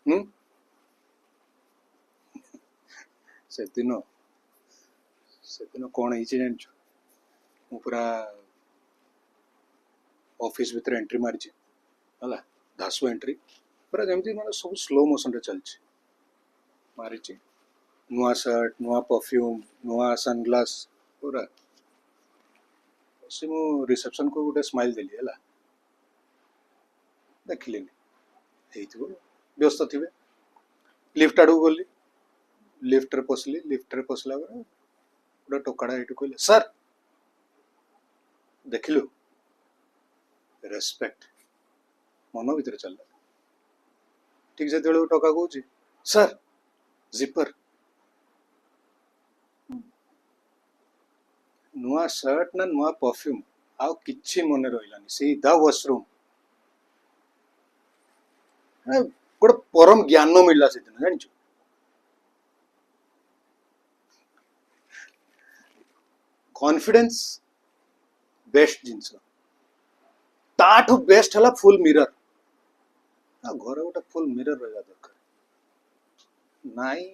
ହୁଁ ସେଦିନ ସେଦିନ କ'ଣ ହେଇଛି ଜାଣିଛୁ? ମୁଁ ପୁରା ଅଫିସ ଭିତରେ ଏଣ୍ଟ୍ରି ମାରିଛି ହେଲା, ଧାସୁ ଏଣ୍ଟ୍ରି ପୁରା ଯେମିତି ମାନେ ସବୁ ସ୍ଲୋ ମୋସନରେ ଚାଲିଛି। ମାରିଛି ନୂଆ ସାର୍ଟ, ନୂଆ ପରଫ୍ୟୁମ୍, ନୂଆ ସନଗ୍ଲାସ୍ ପୁରା। ସେ ମୁଁ ରିସେପସନକୁ ଗୋଟେ ସ୍ମାଇଲ୍ ଦେଲି ହେଲା, ଦେଖିଲିନି, ହେଇଥିବ ବ୍ୟସ୍ତ ଥିବେ। ଲିଫ୍ଟ ଆଡ଼କୁ ଗଲି, ଲିଫ୍ଟରେ ପଶିଲି। ଲିଫ୍ଟରେ ପଶିଲା ପରେ ଗୋଟେ ଟୋକାଟା ଏଇଠୁ କହିଲେ, ସାର୍ ଦେଖିଲୁ, ରେସ୍ପେକ୍ଟ ମନ ଭିତରେ ଚାଲିଲା। ଠିକ୍ ସେତେବେଳକୁ ଟୋକା କହୁଛି, ସାର୍ ଜିପର। ନୂଆ ସାର୍ଟ ନା ନୂଆ ପରଫ୍ୟୁମ୍ ଆଉ କିଛି ମନେ ରହିଲାନି, ସିଧା ୱାସରୁମ୍। ଗୋଟେ ପରମ ଜ୍ଞାନ ମିଳିଲା ସେଦିନ ଜାଣିଛୁ। କନଫିଡେନ୍ସ ବେଷ୍ଟ ଜିନିଷ, ତାଠୁ ବେଷ୍ଟ ହେଲା ଫୁଲ୍ ମିରର। ଆଉ ଘରେ ଗୋଟେ ଫୁଲ୍ ମିରର ରହିବା ଦରକାର। ନାଇଁ